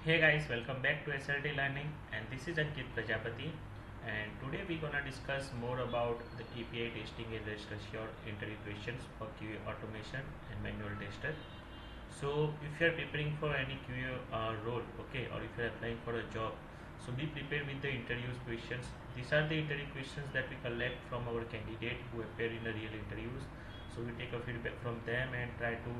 Hey guys, welcome back to SLT Learning, and this is Ankit Prajapati, and today we're gonna discuss more about the API testing and rest assured interview questions for QA automation and manual tester. So if you are preparing for any QA role, okay, or if you are applying for a job, so be prepared with the interviews questions. These are the interview questions that we collect from our candidate who appear in the real interviews. So we take a feedback from them and try to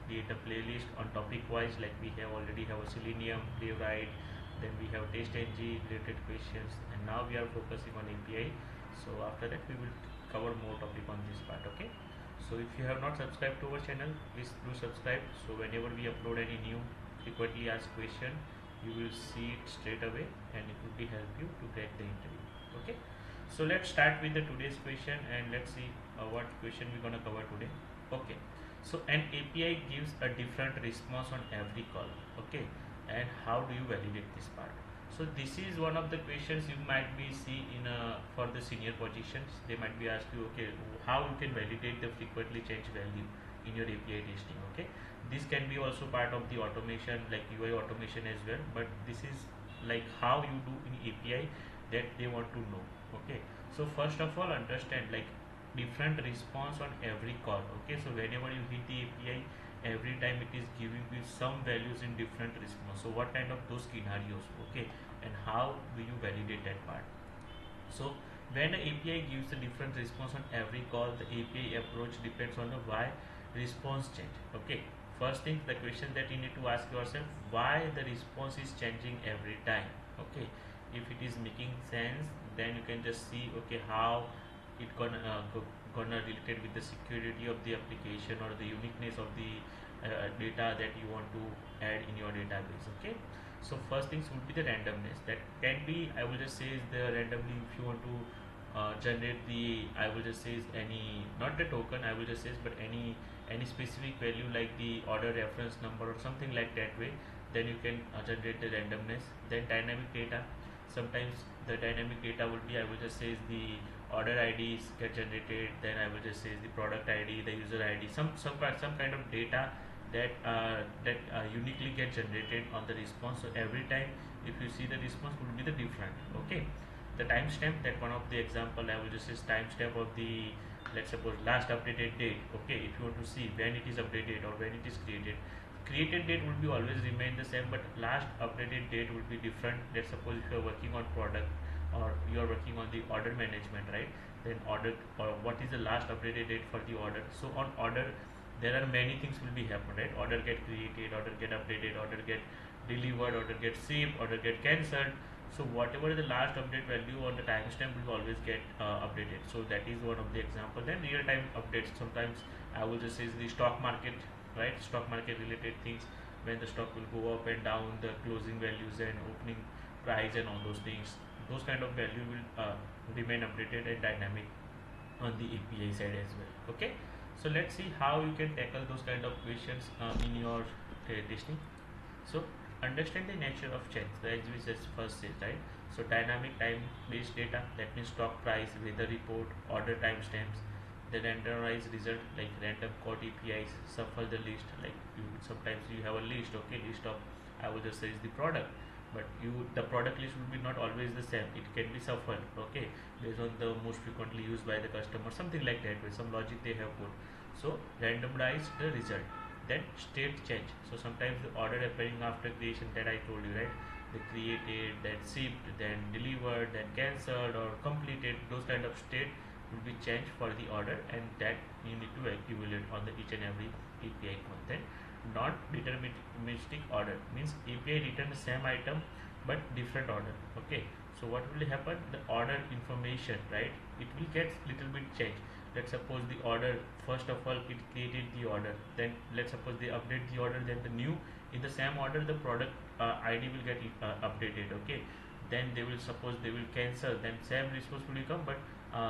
create a playlist on topic wise, like we have already have a Selenium, Playwright, then we have test ng related questions, and now we are focusing on API. So after that we will cover more topic on this part, okay. So if you have not subscribed to our channel, please do subscribe, so whenever we upload any new frequently asked question, you will see it straight away and it will be help you to get the interview, okay. So let's start with the today's question and let's see what question we're gonna cover today, okay. So an API gives a different response on every call, okay, and how do you validate this part? So this is one of the questions you might be see in for the senior positions. They might be asked you, okay, how you can validate the frequently change value in your API testing, okay. This can be also part of the automation, like UI automation as well, but this is like how you do in API that they want to know, okay. So first of all, understand like different response on every call, okay. So whenever you hit the API, every time it is giving you some values in different response. So what kind of those scenarios, okay, and how do you validate that part? So when the API gives a different response on every call, the API approach depends on the why response change, okay. First thing, the question that you need to ask yourself, why the response is changing every time, okay. If it is making sense, then you can just see, okay, how it gonna related with the security of the application or the uniqueness of the data that you want to add in your database, okay. So first things would be the randomness. That can be, I will just say, is the randomly if you want to generate the, I will just say is any, not the token, I will just say, but any specific value like the order reference number or something like that way, then you can generate the randomness. Then dynamic data, sometimes the dynamic data will be, I will just say, is the order IDs get generated, then I will just say is the product ID, the user ID, some kind of data that uniquely get generated on the response. So every time if you see the response will be the different, okay. The timestamp, that one of the example I will just say is timestamp of the, let's suppose, last updated date, okay. If you want to see when it is updated or when it is created date will be always remain the same, but last updated date will be different. Let's suppose if you are working on product or you are working on the order management, right, then order, or what is the last updated date for the order. So on order there are many things will be happen, right. Order get created, order get updated, order get delivered, order get shipped, order get cancelled. So whatever the last update value on the timestamp will always get updated. So that is one of the example. Then real time updates, sometimes I will just say is the stock market, right, stock market related things, when the stock will go up and down, the closing values and opening price and all those things, those kind of value will remain updated and dynamic on the API side as well, okay. So let's see how you can tackle those kind of questions in your testing. So understand the nature of change, as we just first said, right. So dynamic time based data, that means stock price, weather report, order timestamps. The randomized result, like random code APIs, shuffle the list, like you sometimes you have a list, okay, list of, I will just say is the product, but the product list will be not always the same, it can be shuffled, okay, based on the most frequently used by the customer, something like that with some logic they have put. So randomize the result. Then state change, so sometimes the order appearing after creation, that I told you, right, they created, then shipped, then delivered, then cancelled or completed, those kind of state will be changed for the order, and that you need to accumulate on the each and every API content. Not deterministic order means API return the same item but different order, okay. So what will happen, the order information, right, it will get little bit changed. Let's suppose the order, first of all it created the order, then let's suppose they update the order, then the new in the same order the product ID will get updated, okay. Then they will suppose they will cancel, then same response will become, but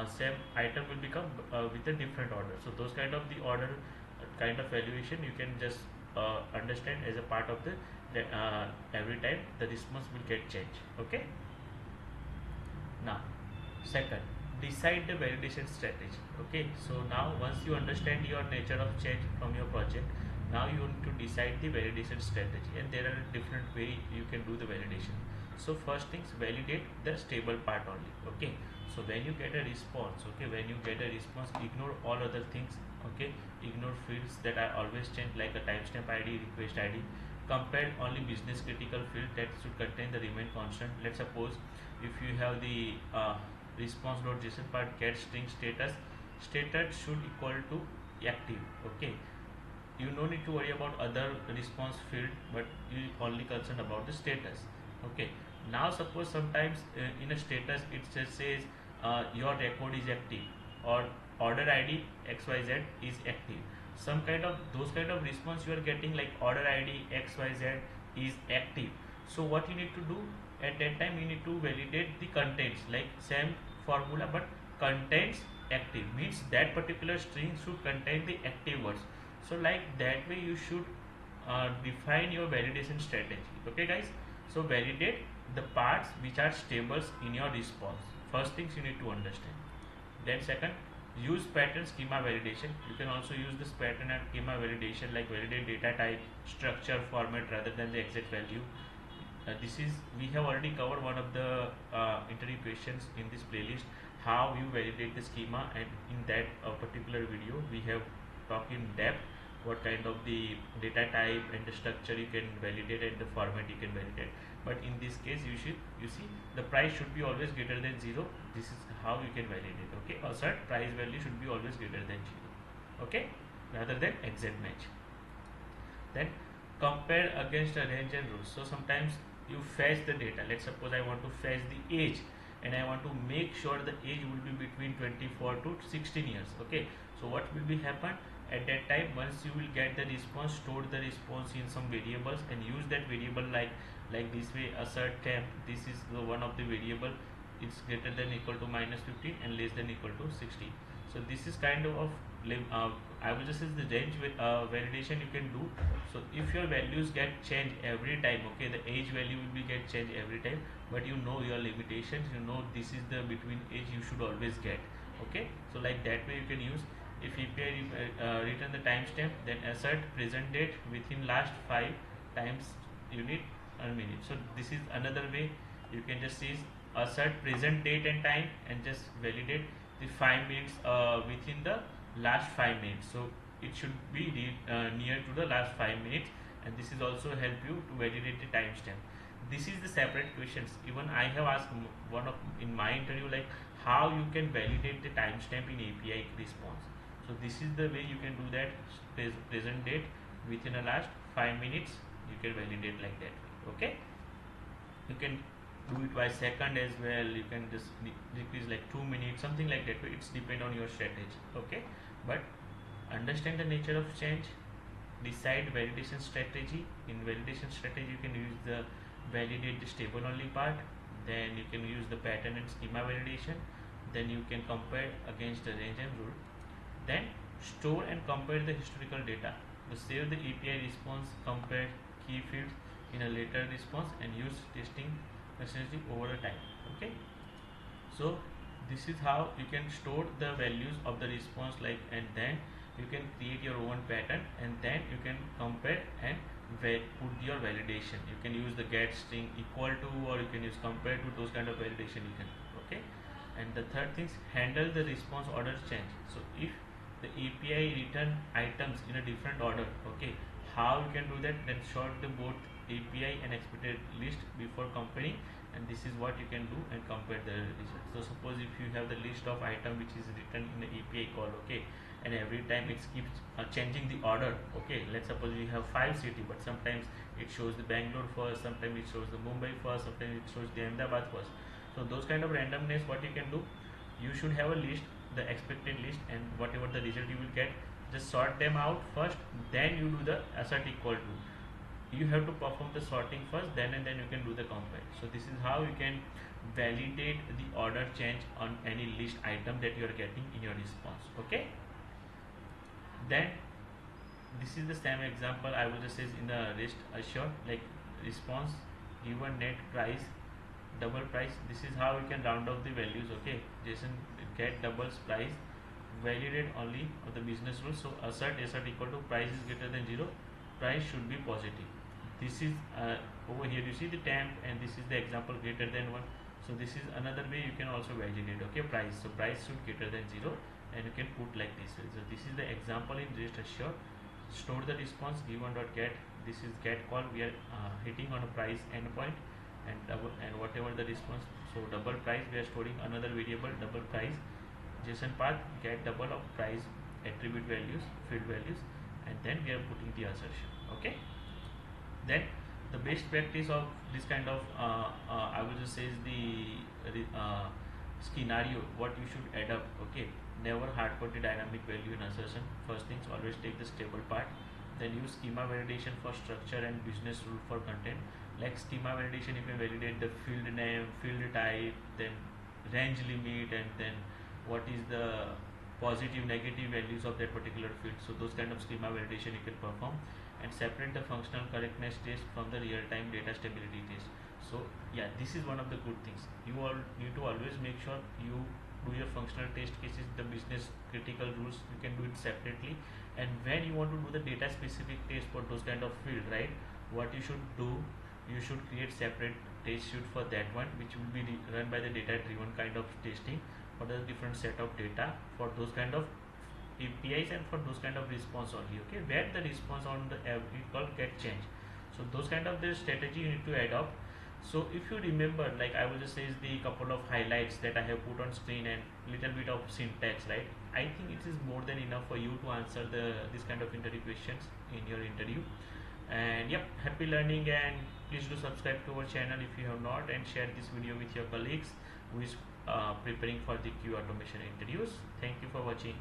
same item will become with a different order. So those kind of the order kind of valuation you can just understand as a part of the every time the response will get changed, okay. Now second, decide the validation strategy, okay. So now once you understand your nature of change from your project, Now you need to decide the validation strategy, and there are different way you can do the validation. So first things, validate the stable part only. Okay, so when you get a response, okay, when you get a response, ignore all other things. Okay, ignore fields that are always changed, like a timestamp id, request id. Compare only business critical field that should contain the remain constant. Let's suppose if you have the response.json part, get string status, status should equal to active. Okay, you no need to worry about other response field, but you only concerned about the status. Okay, now suppose sometimes in a status it just says your record is active, or order id xyz is active. Some kind of those kind of response you are getting, like order id xyz is active. So what you need to do at that time, you need to validate the contents, like same formula, but contents active means that particular string should contain the active words. So like that way you should define your validation strategy. Okay guys, so validate the parts which are stables in your response. First things you need to understand. Then second, use pattern schema validation. You can also use this pattern and schema validation, like validate data type, structure, format rather than the exact value. This is, we have already covered one of the interview questions in this playlist, how you validate the schema, and in that particular video we have talked in depth what kind of the data type and the structure you can validate and the format you can validate. But in this case you see the price should be always greater than 0. This is how you can validate. Okay, assert price value should be always greater than 0. Okay, rather than exact match. Then compare against a range and rules. So sometimes you fetch the data. Let's suppose I want to fetch the age, and I want to make sure the age will be between 24 to 16 years. Okay, so what will be happen at that time? Once you will get the response, store the response in some variables and use that variable like this way. Assert temp, this is the one of the variable, it's greater than equal to -15 and less than equal to 60. So this is kind of I will just say the range with validation you can do. So if your values get changed every time, okay, the age value will be get changed every time, but you know your limitations, you know this is the between age you should always get. Okay, so like that way you can use. If API return the timestamp, then assert present date within last 5 times you need a minute. So this is another way you can just see assert present date and time and just validate the 5 minutes within the last 5 minutes. So it should be near to the last 5 minutes, and this is also help you to validate the timestamp. This is the separate questions. Even I have asked one of in my interview, like how you can validate the timestamp in API response. So this is the way you can do that. Present date within the last 5 minutes you can validate like that. Okay, you can do it by second as well. You can just decrease like 2 minutes, something like that. It's depend on your strategy. Okay, but understand the nature of change, decide validation strategy. In validation strategy you can use the validate the stable only part, then you can use the pattern and schema validation, then you can compare against the range and rule, then store and compare the historical data. So save the API response, compare key fields in a later response, and use testing consistency over the time. Okay, so this is how you can store the values of the response, like, and then you can create your own pattern, and then you can compare and put your validation. You can use the get string equal to, or you can use compare to, those kind of validation you can. Okay, and the third thing is handle the response order change. So if the API return items in a different order, okay, how you can do that? Then sort the both API and expected list before comparing, and this is what you can do and compare the results. So suppose if you have the list of item which is written in the API call, okay, and every time it keeps changing the order. Okay, let's suppose you have 5 city, but sometimes it shows the Bangalore first, sometimes it shows the Mumbai first, sometimes it shows the Ahmedabad first. So those kind of randomness, what you can do, you should have a list, the expected list, and whatever the result you will get, just sort them out first, then you do the assert equal to. You have to perform the sorting first, then and then you can do the compare. So this is how you can validate the order change on any list item that you are getting in your response. Okay, then this is the same example I will just say in the rest assure, like response given net price double price. This is how you can round off the values. Okay, JSON get doubles price validate only of the business rule. So assert equal to price is greater than 0, price should be positive. This is over here you see the temp, and this is the example greater than 1. So this is another way you can also validate, okay, price. So price should greater than 0, and you can put like this. So this is the example in rest assure. Store the response given.get. This is get call. We are hitting on a price endpoint, and double, and whatever the response. So double price, we are storing another variable double price. JSON path get double of price attribute values, field values, and then we are putting the assertion. Okay. Then the best practice of this kind of I will just say is the scenario what you should adopt. Okay, never hardcode the dynamic value in assertion. First things, always take the stable part, then use schema validation for structure and business rule for content. Like schema validation, you can validate the field name, field type, then range limit, and then what is the positive negative values of that particular field. So those kind of schema validation you can perform, and separate the functional correctness test from the real-time data stability test. So yeah, this is one of the good things. You all need to always make sure you do your functional test cases, the business critical rules, you can do it separately. And when you want to do the data specific test for those kind of field, right, what you should do, you should create separate test suite for that one, which will be run by the data driven kind of testing for the different set of data for those kind of APIs and for those kind of response only. Okay, where the response on the every call get changed. So those kind of the strategy you need to adopt. So if you remember, like I will just say is the couple of highlights that I have put on screen and little bit of syntax, right? I think it is more than enough for you to answer this kind of interview questions in your interview. And yep, happy learning, and please do subscribe to our channel if you have not, and share this video with your colleagues who is preparing for the Q automation interviews. Thank you for watching.